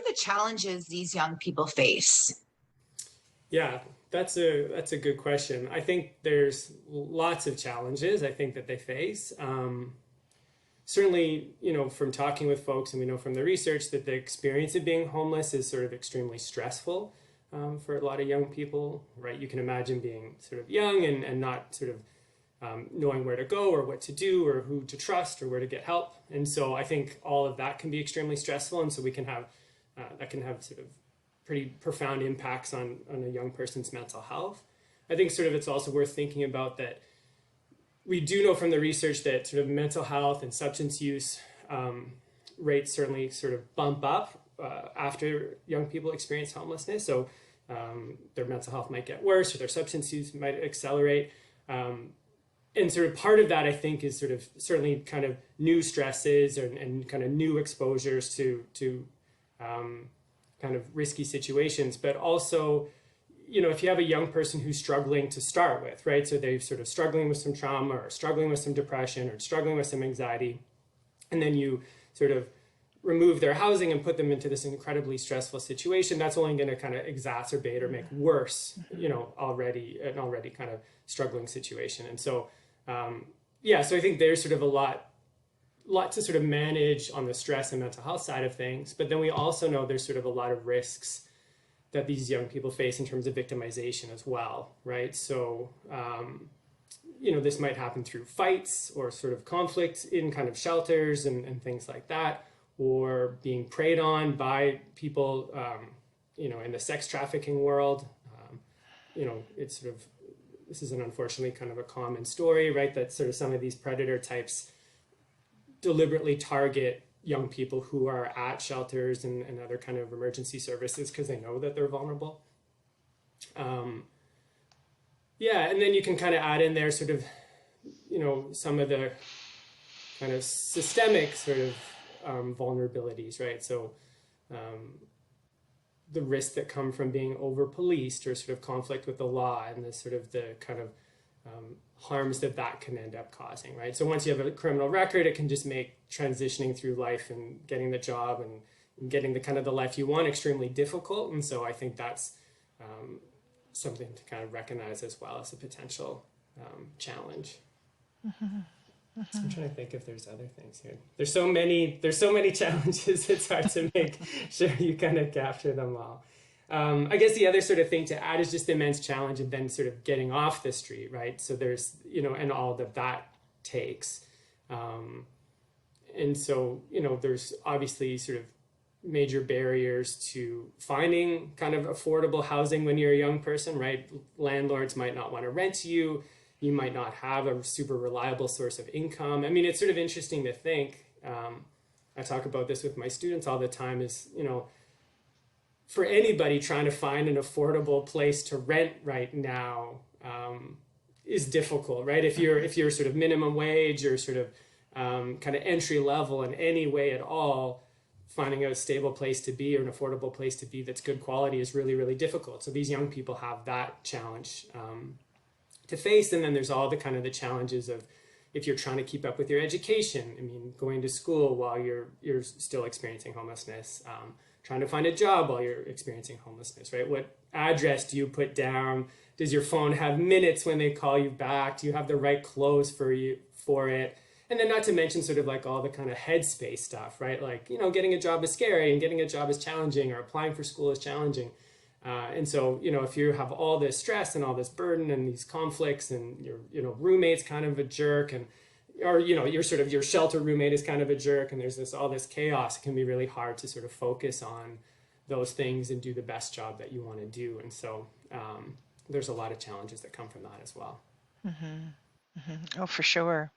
the challenges these young people face? Yeah, that's a good question. I think there's lots of challenges I think that they face. Certainly, from talking with folks, and we know from the research that the experience of being homeless is sort of extremely stressful for a lot of young people, right? You can imagine being sort of young and not sort of knowing where to go or what to do or who to trust or where to get help. And so I think all of that can be extremely stressful. And so we can have, that can have sort of pretty profound impacts on a young person's mental health. I think sort of it's also worth thinking about that we do know from the research that sort of mental health and substance use rates certainly sort of bump up after young people experience homelessness. So their mental health might get worse or their substance use might accelerate. And sort of part of that, I think, is sort of certainly kind of new stresses and kind of new exposures to kind of risky situations, but also, if you have a young person who's struggling to start with, right? So they're sort of struggling with some trauma or struggling with some depression or struggling with some anxiety, and then you sort of remove their housing and put them into this incredibly stressful situation, that's only going to kind of exacerbate or make worse, already kind of struggling situation. And so, so I think there's sort of a lot to sort of manage on the stress and mental health side of things. But then we also know there's sort of a lot of risks that these young people face in terms of victimization as well, right? So, this might happen through fights or sort of conflict in kind of shelters and things like that, or being preyed on by people, in the sex trafficking world. It's sort of, this is an unfortunately kind of a common story, right? That sort of some of these predator types deliberately target young people who are at shelters and other kind of emergency services because they know that they're vulnerable. And then you can kind of add in there sort of, some of the kind of systemic sort of vulnerabilities, right? So the risks that come from being over-policed or sort of conflict with the law and the sort of the kind of harms that can end up causing, right? So once you have a criminal record, it can just make transitioning through life and getting the job and getting the kind of the life you want extremely difficult. And so I think that's something to kind of recognize as well as a potential challenge. Mm-hmm. So I'm trying to think if there's other things here. There's so many challenges. It's hard to make sure you kind of capture them all. I guess the other sort of thing to add is just the immense challenge of then sort of getting off the street, right? So there's, and all that takes. And so, there's obviously sort of major barriers to finding kind of affordable housing when you're a young person, right? Landlords might not want to rent you. You might not have a super reliable source of income. I mean, it's sort of interesting to think. I talk about this with my students all the time is, for anybody trying to find an affordable place to rent right now is difficult, right? If you're sort of minimum wage or sort of kind of entry level in any way at all, finding a stable place to be or an affordable place to be that's good quality is really, really difficult. So these young people have that challenge to face. And then there's all the kind of the challenges of if you're trying to keep up with your education, I mean, going to school while you're still experiencing homelessness, trying to find a job while you're experiencing homelessness, right? What address do you put down? Does your phone have minutes when they call you back? Do you have the right clothes for it? And then not to mention sort of like all the kind of headspace stuff, right? Like, getting a job is scary and getting a job is challenging or applying for school is challenging. And so, if you have all this stress and all this burden and these conflicts and your roommate's kind of a jerk or your shelter roommate is kind of a jerk and there's all this chaos, it can be really hard to sort of focus on those things and do the best job that you want to do. And so there's a lot of challenges that come from that as well. Mm-hmm. Mm-hmm. Oh, for sure.